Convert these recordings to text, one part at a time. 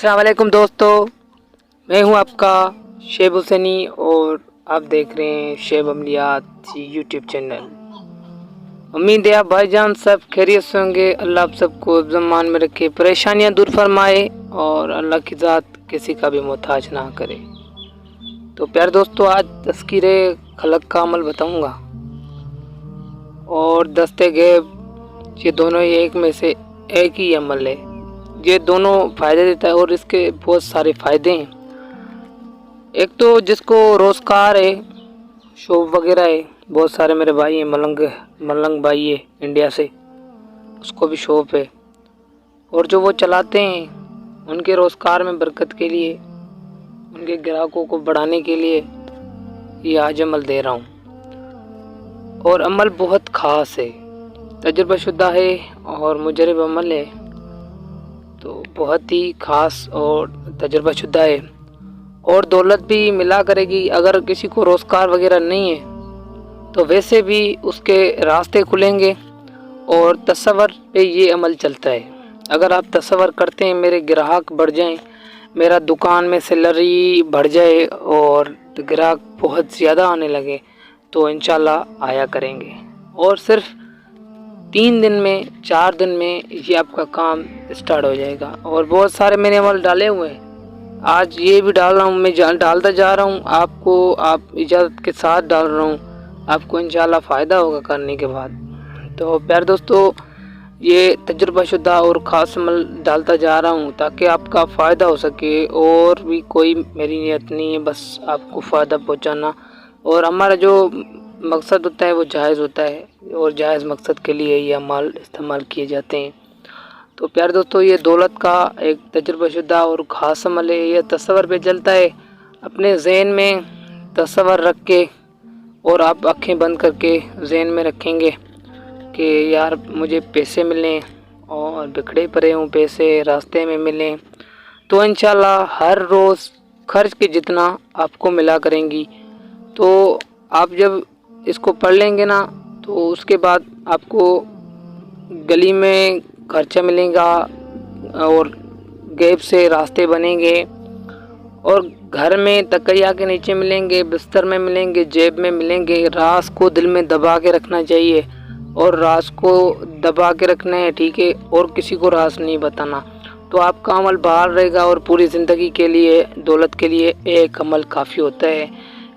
अस्सलाम वालेकुम दोस्तों, मैं हूं आपका शेब हुसैनी और आप देख रहे हैं शेब अमलियात यूट्यूब चैनल। उम्मीद है आप भाईजान सब खैरियत से होंगे। अल्लाह आप सबको ज़मान में रखे, परेशानियां दूर फरमाए और अल्लाह की ज़ात किसी का भी मोहताज ना करे। तो प्यारे दोस्तों, आज तज़किरे खलक का अमल बताऊंगा और दस्ते गैब, ये दोनों ही एक में से एक ही अमल है। ये दोनों फ़ायदे देता है और इसके बहुत सारे फ़ायदे हैं। एक तो जिसको रोज़गार है, शॉप वगैरह है, बहुत सारे मेरे भाई हैं, मलंग भाई है इंडिया से, उसको भी शॉप है और जो वो चलाते हैं उनके रोज़गार में बरकत के लिए, उनके ग्राहकों को बढ़ाने के लिए ये आज अमल दे रहा हूँ। और अमल बहुत ख़ास है, तजुर्बाशुदा है और मुजरब अमल है, तो बहुत ही ख़ास और तजुर्बाशुदा है और दौलत भी मिला करेगी। अगर किसी को रोज़गार वगैरह नहीं है तो वैसे भी उसके रास्ते खुलेंगे और तसव्वुर पे ये अमल चलता है। अगर आप तसव्वुर करते हैं मेरे ग्राहक बढ़ जाएं, मेरा दुकान में सैलरी बढ़ जाए और ग्राहक बहुत ज़्यादा आने लगे, तो इंशाल्लाह आया करेंगे। और सिर्फ 3 दिन में 4 दिन में ये आपका काम स्टार्ट हो जाएगा। और बहुत सारे मैंने अमल डाले हुए हैं, आज ये भी डाल रहा हूँ, मैं डालता जा रहा हूँ आपको, आप इजाज़त के साथ डाल रहा हूँ, आपको इंशाल्लाह फ़ायदा होगा करने के बाद। तो प्यारे दोस्तों, ये तजुर्बाशुदा और ख़ास अमल डालता जा रहा हूँ ताकि आपका फ़ायदा हो सके। और भी कोई मेरी नीयत नहीं है, बस आपको फ़ायदा पहुँचाना। और हमारा जो मकसद होता है वो जायज़ होता है और जायज़ मकसद के लिए ये अमाल इस्तेमाल किए जाते हैं। तो प्यारे दोस्तों, ये दौलत का एक तजुर्बाशुदा और ख़ास अमल है। ये तसव्वुर पे चलता है, अपने ज़हन में तसव्वुर रख के और आप आँखें बंद करके ज़हन में रखेंगे कि यार मुझे पैसे मिलें और बिखड़े पड़े हूँ पैसे रास्ते में मिलें, तो इंशाल्लाह हर रोज़ खर्च के जितना आपको मिला करेंगी। तो आप जब इसको पढ़ लेंगे ना, तो उसके बाद आपको गली में खर्चा मिलेगा और गैब से रास्ते बनेंगे और घर में तकिया के नीचे मिलेंगे, बिस्तर में मिलेंगे, जेब में मिलेंगे। राज को दिल में दबा के रखना चाहिए और राज को दबा के रखना है, ठीक है, और किसी को राज नहीं बताना। तो आपका अमल बाहर रहेगा और पूरी ज़िंदगी के लिए, दौलत के लिए एक अमल काफ़ी होता है।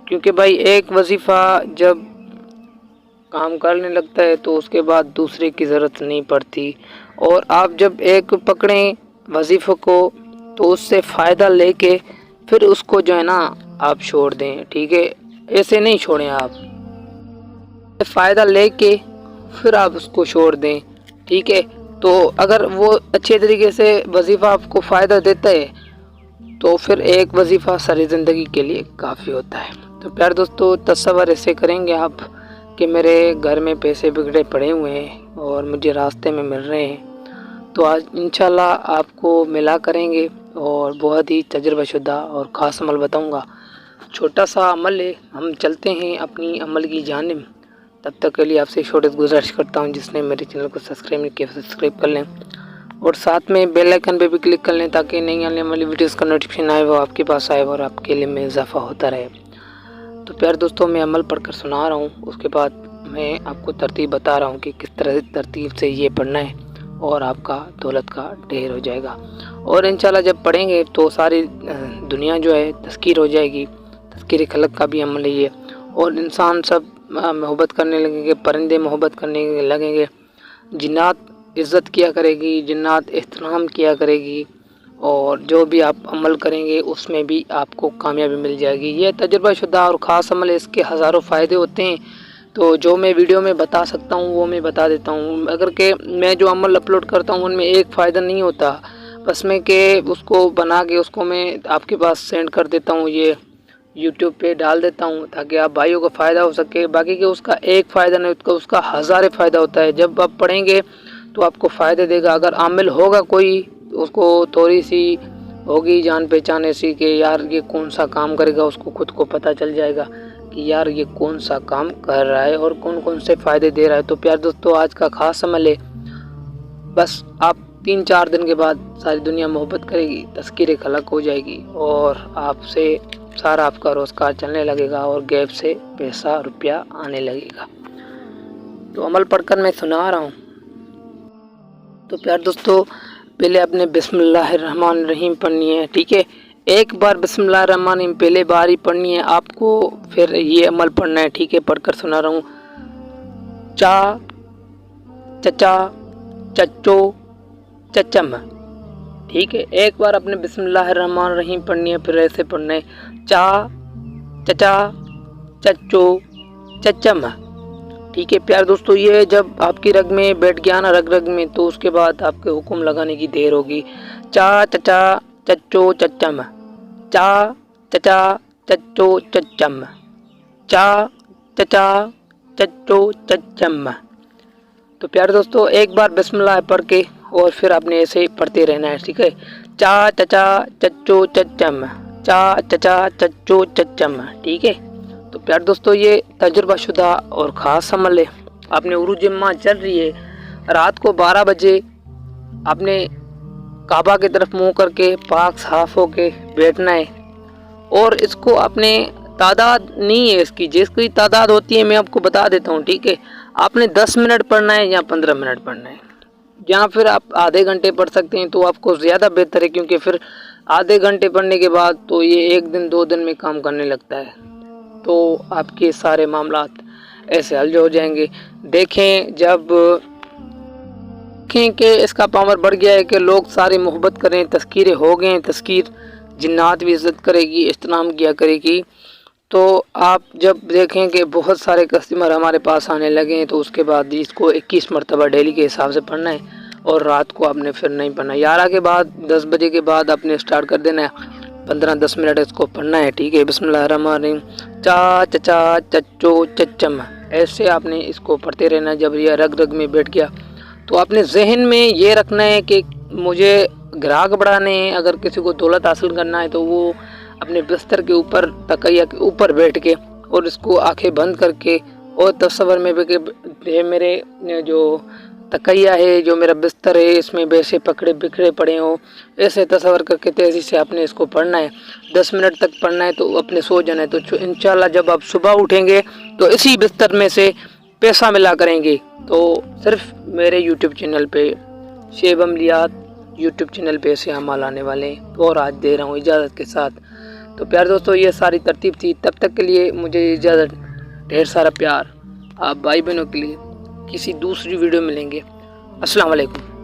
क्योंकि भाई एक वजीफ़ा जब काम करने लगता है तो उसके बाद दूसरे की ज़रूरत नहीं पड़ती। और आप जब एक पकड़ें वजीफ़े को तो उससे फ़ायदा लेके फिर उसको जो है ना आप छोड़ दें, ठीक है, ऐसे नहीं छोड़ें, आप फ़ायदा लेके फिर आप उसको छोड़ दें, ठीक है। तो अगर वो अच्छे तरीके से वजीफ़ा आपको फ़ायदा देता है तो फिर एक वजीफ़ा सारी ज़िंदगी के लिए काफ़ी होता है। तो प्यारे दोस्तों, तसव्वुर ऐसे करेंगे आप कि मेरे घर में पैसे बिगड़े पड़े हुए हैं और मुझे रास्ते में मिल रहे हैं, तो आज इंशाल्लाह आपको मिला करेंगे। और बहुत ही तजुर्बाशुदा और ख़ास अमल बताऊंगा, छोटा सा अमल है, हम चलते हैं अपनी अमल की जानिब। तब तक के लिए आपसे छोटी गुजारिश करता हूं, जिसने मेरे चैनल को सब्सक्राइब नहीं किया सब्सक्राइब कर लें और साथ में बेल आइकन पे भी क्लिक कर लें ताकि नई आने वाली वीडियोस का नोटिफिकेशन आए, वो आपके पास आए और आपके लिए में इजाफा होता रहे। तो प्यारे दोस्तों, मैं अमल पढ़कर सुना रहा हूँ, उसके बाद मैं आपको तरतीब बता रहा हूँ कि किस तरह तरतीब से ये पढ़ना है और आपका दौलत का ढेर हो जाएगा। और इंशाल्लाह जब पढ़ेंगे तो सारी दुनिया जो है तज़किर हो जाएगी। तज़किर खलक का भी अमल है ये, और इंसान सब मोहब्बत करने लगेंगे, परिंदे मोहब्बत करने लगेंगे, जिन्नात इज़्ज़त किया करेगी, जिन्नात एहतराम किया करेगी, और जो भी आप अमल करेंगे उसमें भी आपको कामयाबी मिल जाएगी। ये तजुर्बाशुदा और ख़ास अमल है, इसके हज़ारों फ़ायदे होते हैं। तो जो मैं वीडियो में बता सकता हूँ वो मैं बता देता हूँ। अगर के मैं जो अमल अपलोड करता हूँ उनमें एक फ़ायदा नहीं होता, बस मैं के उसको बना के उसको मैं आपके पास सेंड कर देता हूँ, ये यूट्यूब पे डाल देता हूँ ताकि आप भाइयों को फ़ायदा हो सके। बाकी के उसका एक फ़ायदा नहीं होता, उसका हज़ारे फ़ायदा होता है। जब आप पढ़ेंगे तो आपको फ़ायदे देगा। अगर आमिल होगा कोई, उसको थोड़ी सी होगी जान पहचान ऐसी कि यार ये कौन सा काम करेगा, उसको खुद को पता चल जाएगा कि यार ये कौन सा काम कर रहा है और कौन कौन से फ़ायदे दे रहा है। तो प्यार दोस्तों, आज का ख़ास अमल है, बस आप 3-4 دن کے بعد ساری دنیا محبت کرے گی، تذکیر خلق ہو جائے گی اور آپ سے سارا آپ کا روزگار چلنے لگے گا اور گیپ سے پیسہ روپیہ آنے لگے گا۔ تو عمل پڑھ کر میں سنا رہا ہوں۔ تو پیار دوستو، پہلے اپنے بسم اللہ الرحمن الرحیم پڑھنی ہے، ٹھیک ہے؟ ایک بار بسم اللہ الرحمن الرحیم پہلے بار ہی پڑھنی ہے آپ کو، پھر یہ عمل پڑھنا ہے، ٹھیک ہے؟ پڑھ کر سنا رہا ہوں۔ چا چچا چچو چچم، ٹھیک ہے؟ ایک بار اپنے بسم اللہ الرحمن الرحیم پڑھنی ہے، پھر ایسے پڑھنا ہے چا چچا چچو چچم، ٹھیک ہے پیار دوستو؟ یہ جب آپ کی رگ میں بیٹھ گیا نا، رگ میں، تو اس کے بعد آپ کے حکم لگانے کی دیر ہوگی۔ چا چچا چچو چچم، چا چچا چچو چچم، چا چچا چچو چچم۔ تو پیار دوستو، ایک بار بسم اللہ پڑھ کے اور پھر آپ نے ایسے پڑھتے رہنا ہے، ٹھیک ہے؟ چا چچا چچو چچم، چا چچا چچو چچم، ٹھیک ہے؟ تو پیار دوستو، یہ تجربہ شدہ اور خاص عمل ہے۔ آپ نے عروج ماہ چل رہی ہے، رات کو 12 بجے آپ نے کعبہ کی طرف منہ کر کے پاک صاف ہو کے بیٹھنا ہے، اور اس کو آپ نے تعداد نہیں ہے اس کی، جس کی تعداد ہوتی ہے میں آپ کو بتا دیتا ہوں، ٹھیک ہے؟ آپ نے 10 منٹ پڑھنا ہے یا 15 منٹ پڑھنا ہے، یا پھر آپ آدھے گھنٹے پڑھ سکتے ہیں تو آپ کو زیادہ بہتر ہے، کیونکہ پھر آدھے گھنٹے پڑھنے کے بعد تو یہ 1 دن 2 دن میں کام کرنے لگتا ہے، تو آپ کے سارے معاملات ایسے حل ہو جائیں گے۔ دیکھیں جب کہ اس کا پاور بڑھ گیا ہے کہ لوگ سارے محبت کریں، تذکیریں ہو گئے ہیں، تذکیر جنات بھی عزت کرے گی، احترام کیا کرے گی، تو آپ جب دیکھیں کہ بہت سارے کسٹمر ہمارے پاس آنے لگے ہیں، تو اس کے بعد اس کو 21 مرتبہ ڈیلی کے حساب سے پڑھنا ہے، اور رات کو آپ نے پھر نہیں پڑھنا، 11 کے بعد 10 بجے کے بعد آپ نے اسٹارٹ کر دینا ہے، 15-10 منٹ اس کو پڑھنا ہے، ٹھیک ہے؟ بسم اللہ الرحمن الرحیم، چا چچا چچو چچم، ایسے آپ نے اس کو پڑھتے رہنا ہے۔ جب یہ رگ میں بیٹھ گیا تو آپ نے ذہن میں یہ رکھنا ہے کہ مجھے گراہک بڑھانے ہیں، اگر کسی کو دولت حاصل کرنا ہے تو وہ اپنے بستر کے اوپر، تکیہ کے اوپر بیٹھ کے اور اس کو آنکھیں بند کر کے اور تصور میں کہ میرے جو تکیہ ہے، جو میرا بستر ہے، اس میں ویسے پکڑے بکھرے پڑے ہوں، ایسے تصور کر کے تیزی سے آپ نے اس کو پڑھنا ہے، 10 منٹ تک پڑھنا ہے، تو اپنے سو جانا ہے۔ تو انشاءاللہ جب آپ صبح اٹھیں گے تو اسی بستر میں سے پیسہ ملا کریں گے۔ تو صرف میرے یوٹیوب چینل پہ، شیب عملیات یوٹیوب چینل پہ ایسے عمل آنے والے ہیں، اور آج دے رہا ہوں اجازت کے ساتھ۔ تو پیار دوستو، یہ ساری ترتیب تھی، تب تک کے لیے مجھے اجازت، ڈھیر سارا پیار۔ آپ بھائی بہنوں کے لیے کسی دوسری ویڈیو ملیں گے۔ السلام علیکم۔